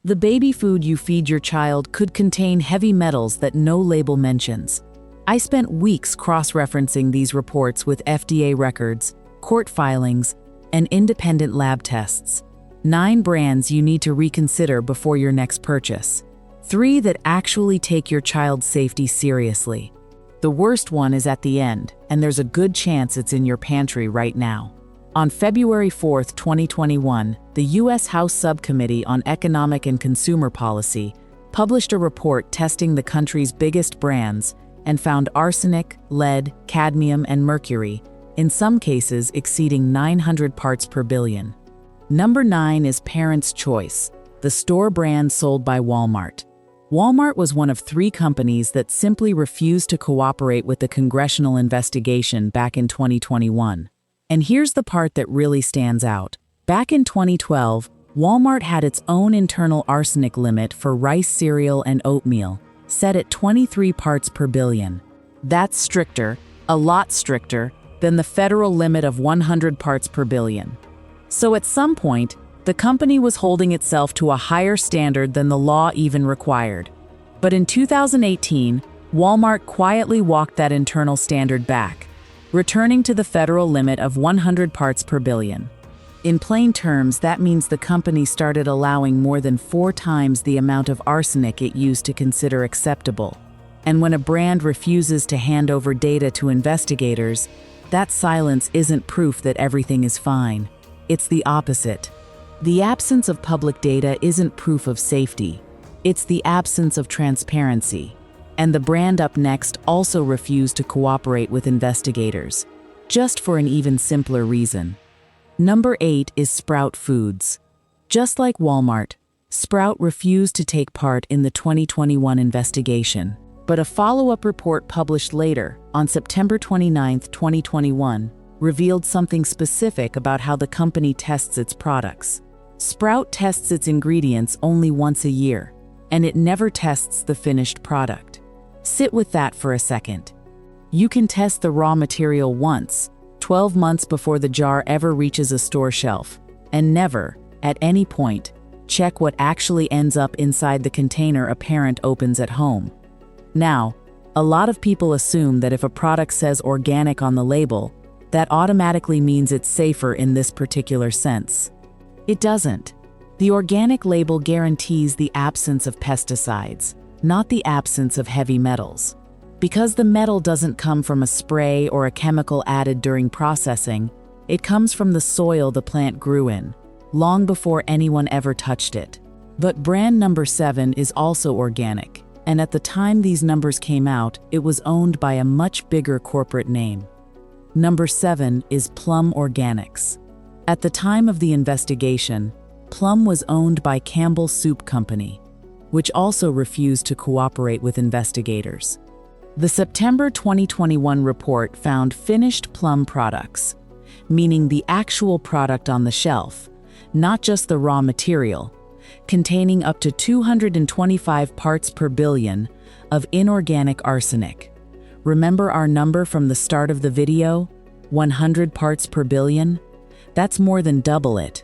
The baby food you feed your child could contain heavy metals that no label mentions. I spent weeks cross-referencing these reports with FDA records, court filings, and independent lab tests. 9 brands you need to reconsider before your next purchase. 3 that actually take your child's safety seriously. The worst one is at the end, and there's a good chance it's in your pantry right now. On February 4, 2021, the U.S. House Subcommittee on Economic and Consumer Policy published a report testing the country's biggest brands and found arsenic, lead, cadmium, and mercury, in some cases exceeding 900 parts per billion. Number 9 is Parents' Choice, the store brand sold by Walmart. Walmart was one of 3 companies that simply refused to cooperate with the congressional investigation back in 2021. And here's the part that really stands out. Back in 2012, Walmart had its own internal arsenic limit for rice cereal and oatmeal, set at 23 parts per billion. That's stricter, a lot stricter, than the federal limit of 100 parts per billion. So at some point, the company was holding itself to a higher standard than the law even required. But in 2018, Walmart quietly walked that internal standard back, returning to the federal limit of 100 parts per billion. In plain terms, that means the company started allowing more than 4 times the amount of arsenic it used to consider acceptable. And when a brand refuses to hand over data to investigators, that silence isn't proof that everything is fine. It's the opposite. The absence of public data isn't proof of safety. It's the absence of transparency. And the brand up next also refused to cooperate with investigators, just for an even simpler reason. Number 8 is Sprout Foods. Just like Walmart, Sprout refused to take part in the 2021 investigation, but a follow-up report published later, on September 29, 2021, revealed something specific about how the company tests its products. Sprout tests its ingredients only once a year, and it never tests the finished product. Sit with that for a second. You can test the raw material once, 12 months before the jar ever reaches a store shelf, and never, at any point, check what actually ends up inside the container a parent opens at home. Now, a lot of people assume that if a product says organic on the label, that automatically means it's safer in this particular sense. It doesn't. The organic label guarantees the absence of pesticides, not the absence of heavy metals. Because the metal doesn't come from a spray or a chemical added during processing, it comes from the soil the plant grew in, long before anyone ever touched it. But brand number 7 is also organic, and at the time these numbers came out, it was owned by a much bigger corporate name. Number 7 is Plum Organics. At the time of the investigation, Plum was owned by Campbell Soup Company, which also refused to cooperate with investigators. The September 2021 report found finished Plum products, meaning the actual product on the shelf, not just the raw material, containing up to 225 parts per billion of inorganic arsenic. Remember our number from the start of the video? 100 parts per billion? That's more than double it.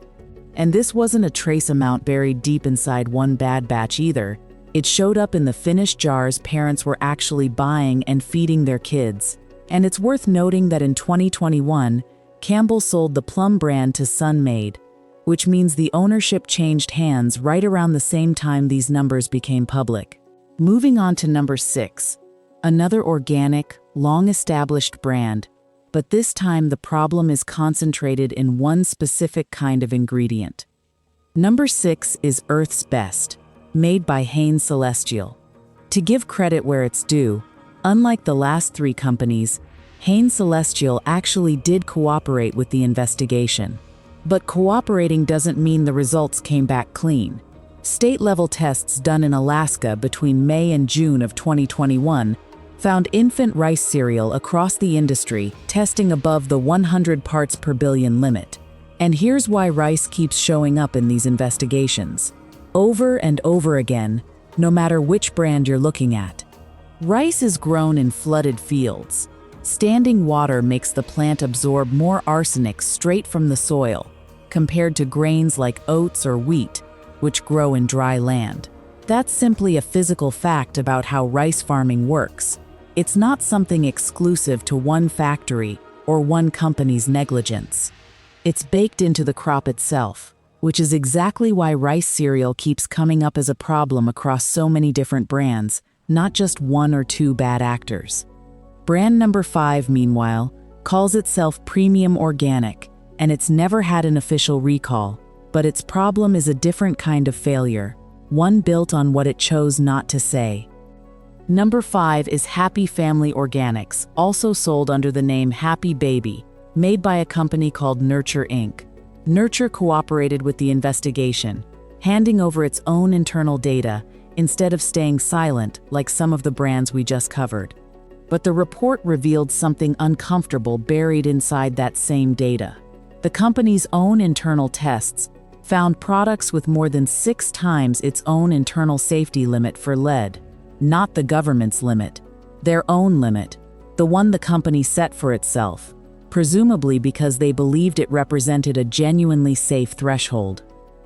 And this wasn't a trace amount buried deep inside one bad batch either. It showed up in the finished jars parents were actually buying and feeding their kids. And it's worth noting that in 2021, Campbell sold the Plum brand to Sun-Maid, which means the ownership changed hands right around the same time these numbers became public. Moving on to number 6, another organic, long-established brand, but this time the problem is concentrated in one specific kind of ingredient. Number 6 is Earth's Best, made by Hain Celestial. To give credit where it's due, unlike the last 3 companies, Hain Celestial actually did cooperate with the investigation. But cooperating doesn't mean the results came back clean. State-level tests done in Alaska between May and June of 2021 found infant rice cereal across the industry testing above the 100 parts per billion limit. And here's why rice keeps showing up in these investigations, over and over again, no matter which brand you're looking at. Rice is grown in flooded fields. Standing water makes the plant absorb more arsenic straight from the soil, compared to grains like oats or wheat, which grow in dry land. That's simply a physical fact about how rice farming works. It's not something exclusive to one factory or one company's negligence. It's baked into the crop itself, which is exactly why rice cereal keeps coming up as a problem across so many different brands, not just one or two bad actors. Brand number 5, meanwhile, calls itself Premium Organic, and it's never had an official recall, but its problem is a different kind of failure, one built on what it chose not to say. Number 5 is Happy Family Organics, also sold under the name Happy Baby, made by a company called Nurture Inc. Nurture cooperated with the investigation, handing over its own internal data instead of staying silent like some of the brands we just covered. But the report revealed something uncomfortable buried inside that same data. The company's own internal tests found products with more than 6 times its own internal safety limit for lead, not the government's limit, their own limit, the one the company set for itself, presumably because they believed it represented a genuinely safe threshold.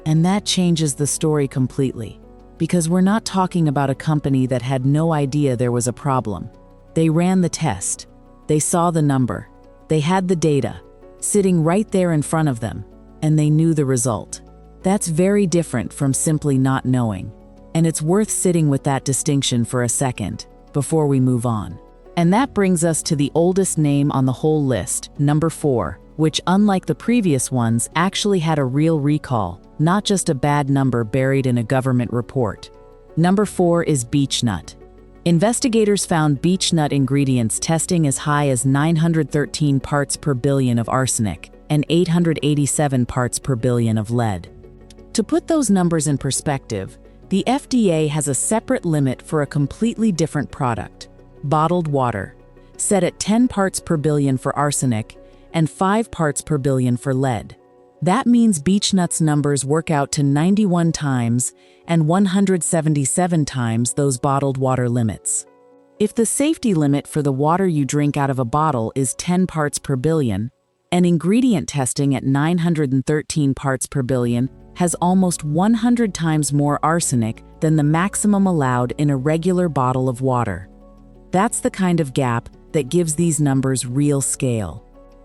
And that changes the story completely, because we're not talking about a company that had no idea there was a problem. They ran the test, they saw the number, they had the data, sitting right there in front of them, and they knew the result. That's very different from simply not knowing. And it's worth sitting with that distinction for a second, before we move on. And that brings us to the oldest name on the whole list, number 4, which unlike the previous ones actually had a real recall, not just a bad number buried in a government report. Number 4 is beechnut. Investigators found beechnut ingredients testing as high as 913 parts per billion of arsenic and 887 parts per billion of lead. To put those numbers in perspective, the FDA has a separate limit for a completely different product, bottled water, set at 10 parts per billion for arsenic and 5 parts per billion for lead. That means beechnut's numbers work out to 91 times and 177 times those bottled water limits. If the safety limit for the water you drink out of a bottle is 10 parts per billion, and ingredient testing at 913 parts per billion has almost 100 times more arsenic than the maximum allowed in a regular bottle of water. That's the kind of gap that gives these numbers real scale.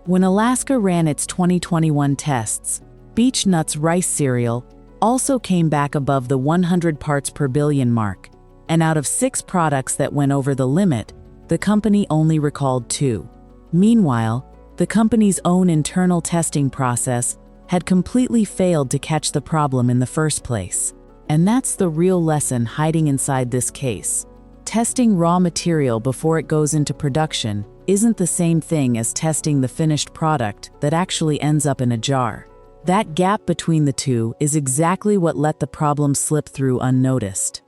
When Alaska ran its 2021 tests, Beechnut's rice cereal also came back above the 100 parts per billion mark, and out of 6 products that went over the limit, the company only recalled 2. Meanwhile, the company's own internal testing process had completely failed to catch the problem in the first place. And that's the real lesson hiding inside this case. Testing raw material before it goes into production isn't the same thing as testing the finished product that actually ends up in a jar. That gap between the two is exactly what let the problem slip through unnoticed.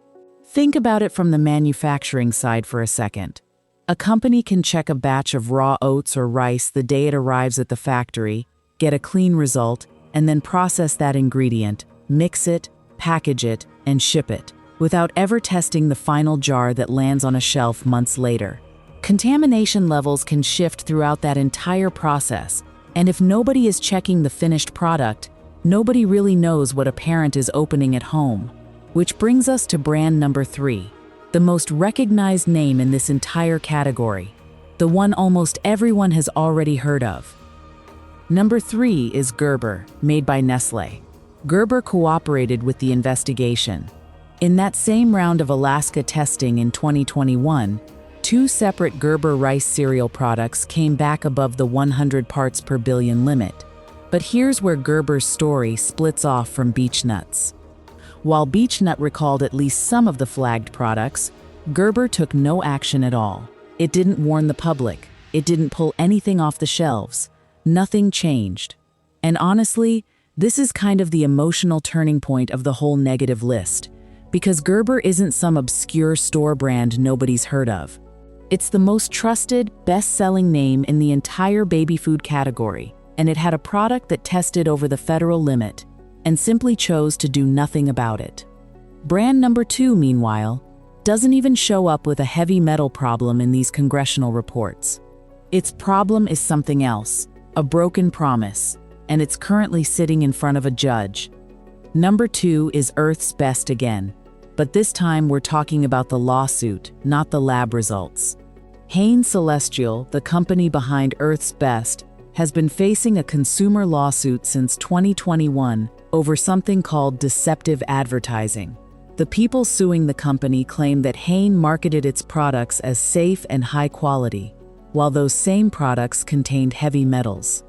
Think about it from the manufacturing side for a second. A company can check a batch of raw oats or rice the day it arrives at the factory, get a clean result, and then process that ingredient, mix it, package it, and ship it, without ever testing the final jar that lands on a shelf months later. Contamination levels can shift throughout that entire process, and if nobody is checking the finished product, nobody really knows what a parent is opening at home. Which brings us to brand number 3, the most recognized name in this entire category, the one almost everyone has already heard of. Number 3 is Gerber, made by Nestlé. Gerber cooperated with the investigation. In that same round of Alaska testing in 2021, 2 separate Gerber rice cereal products came back above the 100 parts per billion limit. But here's where Gerber's story splits off from Beechnut's. While Beechnut recalled at least some of the flagged products, Gerber took no action at all. It didn't warn the public. It didn't pull anything off the shelves. Nothing changed. And honestly, this is kind of the emotional turning point of the whole negative list, because Gerber isn't some obscure store brand nobody's heard of. It's the most trusted, best-selling name in the entire baby food category, and it had a product that tested over the federal limit and simply chose to do nothing about it. Brand number 2, meanwhile, doesn't even show up with a heavy metal problem in these congressional reports. Its problem is something else, a broken promise, and it's currently sitting in front of a judge. Number 2 is Earth's Best again, but this time we're talking about the lawsuit, not the lab results. Hain Celestial, the company behind Earth's Best, has been facing a consumer lawsuit since 2021 over something called deceptive advertising. The people suing the company claim that Hain marketed its products as safe and high quality, while those same products contained heavy metals.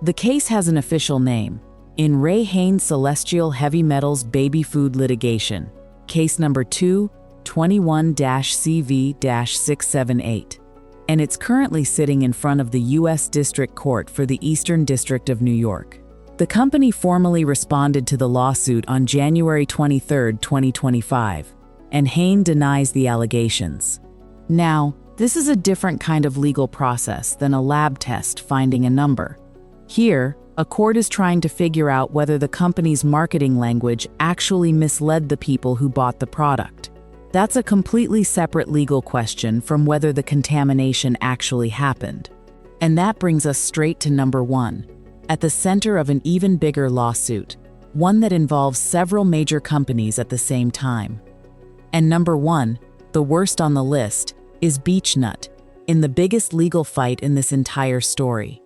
The case has an official name: In Re Hain Celestial Heavy Metals Baby Food Litigation, case number 2-21-CV-678. And it's currently sitting in front of the U.S. District Court for the Eastern District of New York. The company formally responded to the lawsuit on January 23, 2025, and Hain denies the allegations. Now, this is a different kind of legal process than a lab test finding a number. Here, a court is trying to figure out whether the company's marketing language actually misled the people who bought the product. That's a completely separate legal question from whether the contamination actually happened. And that brings us straight to number 1, at the center of an even bigger lawsuit, one that involves several major companies at the same time. And number 1, the worst on the list, is Beech-Nut, in the biggest legal fight in this entire story.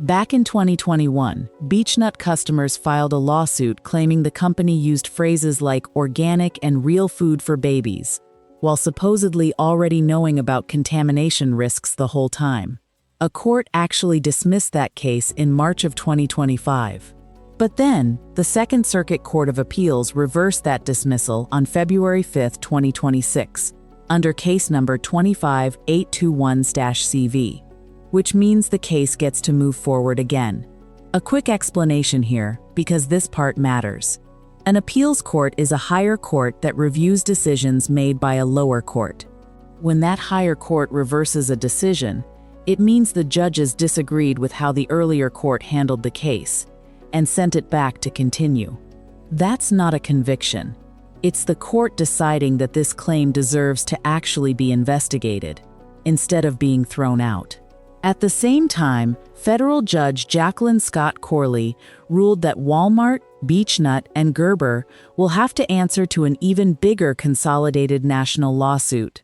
Back in 2021, Beech-Nut customers filed a lawsuit claiming the company used phrases like organic and real food for babies, while supposedly already knowing about contamination risks the whole time. A court actually dismissed that case in March of 2025. But then, the Second Circuit Court of Appeals reversed that dismissal on February 5, 2026, under case number 25821-CV. Which means the case gets to move forward again. A quick explanation here, because this part matters. An appeals court is a higher court that reviews decisions made by a lower court. When that higher court reverses a decision, it means the judges disagreed with how the earlier court handled the case and sent it back to continue. That's not a conviction. It's the court deciding that this claim deserves to actually be investigated, instead of being thrown out. At the same time, federal judge Jacqueline Scott Corley ruled that Walmart, Beech-Nut, and Gerber will have to answer to an even bigger consolidated national lawsuit,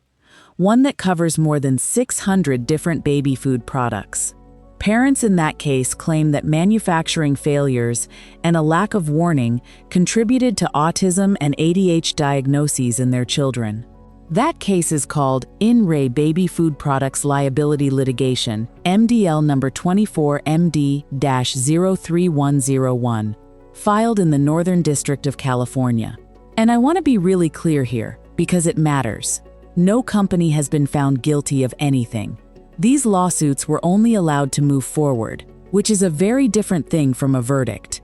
one that covers more than 600 different baby food products. Parents in that case claim that manufacturing failures and a lack of warning contributed to autism and ADHD diagnoses in their children. That case is called In Re Baby Food Products Liability Litigation, MDL number 24MD-03101, filed in the Northern District of California. And I want to be really clear here, because it matters. No company has been found guilty of anything. These lawsuits were only allowed to move forward, which is a very different thing from a verdict.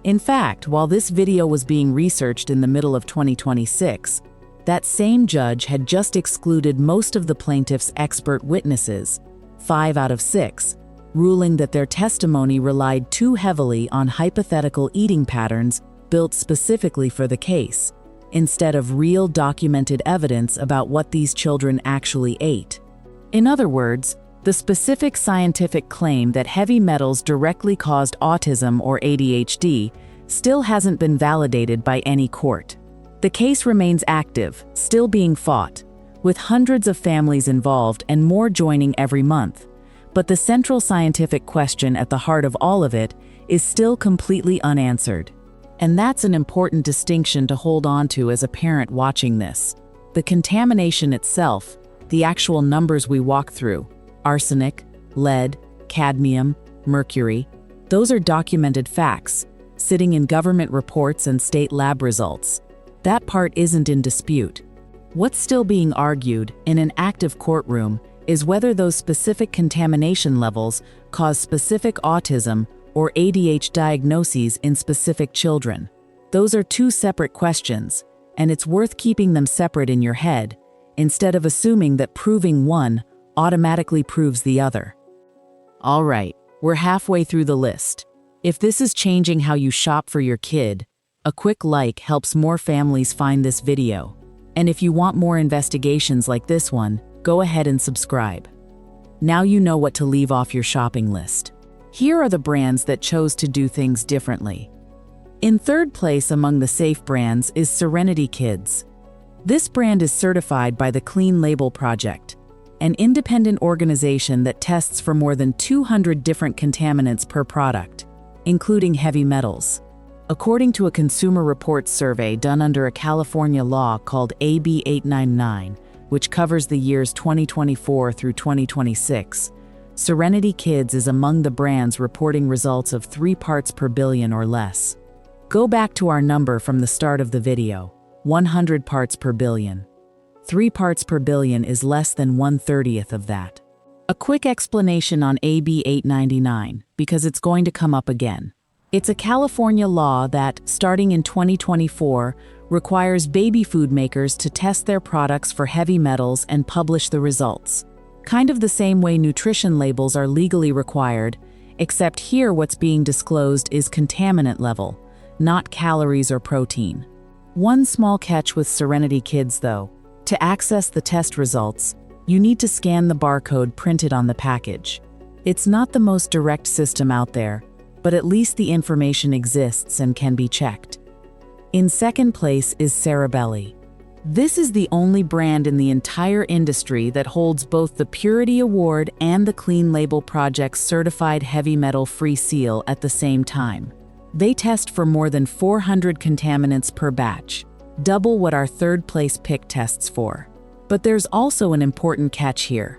In fact, while this video was being researched in the middle of 2026, that same judge had just excluded most of the plaintiff's expert witnesses, 5 out of 6, ruling that their testimony relied too heavily on hypothetical eating patterns built specifically for the case, instead of real documented evidence about what these children actually ate. In other words, the specific scientific claim that heavy metals directly caused autism or ADHD still hasn't been validated by any court. The case remains active, still being fought, with hundreds of families involved and more joining every month. But the central scientific question at the heart of all of it is still completely unanswered. And that's an important distinction to hold on to as a parent watching this. The contamination itself, the actual numbers we walk through, arsenic, lead, cadmium, mercury, those are documented facts, sitting in government reports and state lab results. That part isn't in dispute. What's still being argued in an active courtroom is whether those specific contamination levels cause specific autism or ADHD diagnoses in specific children. Those are two separate questions, and it's worth keeping them separate in your head, instead of assuming that proving one automatically proves the other. All right, we're halfway through the list. If this is changing how you shop for your kid, a quick like helps more families find this video. And if you want more investigations like this one, go ahead and subscribe. Now you know what to leave off your shopping list. Here are the brands that chose to do things differently. In third place among the safe brands is Serenity Kids. This brand is certified by the Clean Label Project, an independent organization that tests for more than 200 different contaminants per product, including heavy metals. According to a Consumer Reports survey done under a California law called AB 899, which covers the years 2024 through 2026, Serenity Kids is among the brands reporting results of 3 parts per billion or less. Go back to our number from the start of the video, 100 parts per billion. 3 parts per billion is less than 1/30th of that. A quick explanation on AB 899, because it's going to come up again. It's a California law that, starting in 2024, requires baby food makers to test their products for heavy metals and publish the results. Kind of the same way nutrition labels are legally required, except here what's being disclosed is contaminant level, not calories or protein. One small catch with Serenity Kids though. To access the test results, you need to scan the barcode printed on the package. It's not the most direct system out there, but at least the information exists and can be checked. In second place is Cerebelli. This is the only brand in the entire industry that holds both the Purity Award and the Clean Label Project's certified heavy metal-free seal at the same time. They test for more than 400 contaminants per batch, double what our third-place pick tests for. But there's also an important catch here.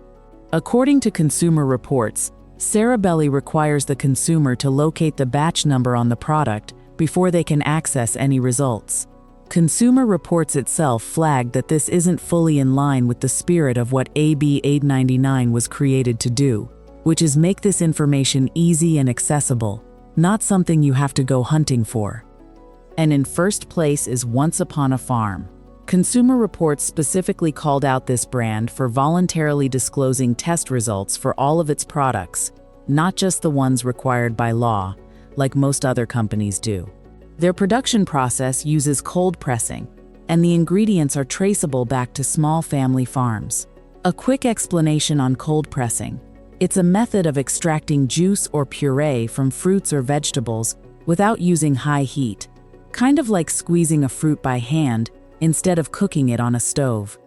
According to Consumer Reports, Cerebelli requires the consumer to locate the batch number on the product before they can access any results. Consumer Reports itself flagged that this isn't fully in line with the spirit of what AB 899 was created to do, which is make this information easy and accessible, not something you have to go hunting for. And in first place is Once Upon a Farm. Consumer Reports specifically called out this brand for voluntarily disclosing test results for all of its products, not just the ones required by law, like most other companies do. Their production process uses cold pressing, and the ingredients are traceable back to small family farms. A quick explanation on cold pressing. It's a method of extracting juice or puree from fruits or vegetables without using high heat, kind of like squeezing a fruit by hand instead of cooking it on a stove.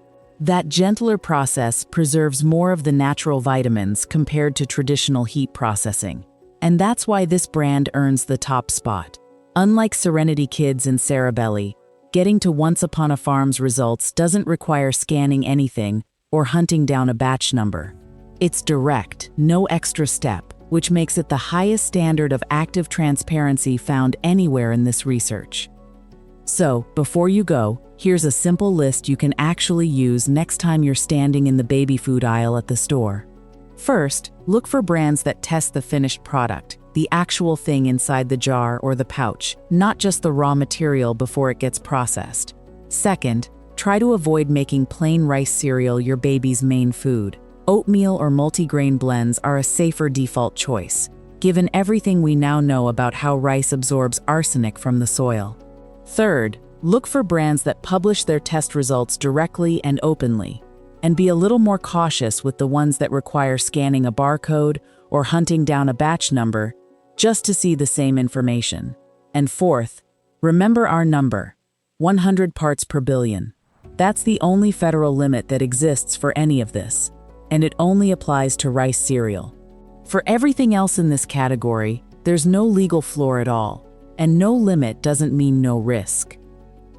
That gentler process preserves more of the natural vitamins compared to traditional heat processing, and that's why this brand earns the top spot. Unlike Serenity Kids and Cerebelli, getting to Once Upon a Farm's results doesn't require scanning anything or hunting down a batch number. It's direct, no extra step, which makes it the highest standard of active transparency found anywhere in this research. So, before you go, here's a simple list you can actually use next time you're standing in the baby food aisle at the store. First, look for brands that test the finished product, the actual thing inside the jar or the pouch, not just the raw material before it gets processed. Second, try to avoid making plain rice cereal your baby's main food. Oatmeal or multigrain blends are a safer default choice, given everything we now know about how rice absorbs arsenic from the soil. Third, look for brands that publish their test results directly and openly, and be a little more cautious with the ones that require scanning a barcode or hunting down a batch number just to see the same information. And fourth, remember our number, 100 parts per billion. That's the only federal limit that exists for any of this, and it only applies to rice cereal. For everything else in this category, there's no legal floor at all, and no limit doesn't mean no risk.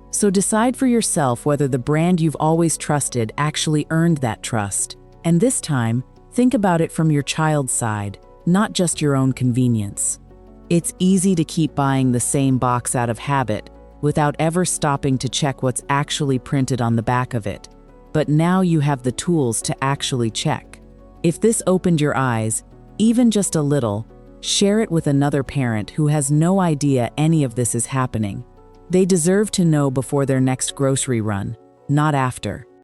So decide for yourself whether the brand you've always trusted actually earned that trust, and this time, think about it from your child's side, not just your own convenience. It's easy to keep buying the same box out of habit without ever stopping to check what's actually printed on the back of it. But now you have the tools to actually check. If this opened your eyes, even just a little, share it with another parent who has no idea any of this is happening. They deserve to know before their next grocery run, not after.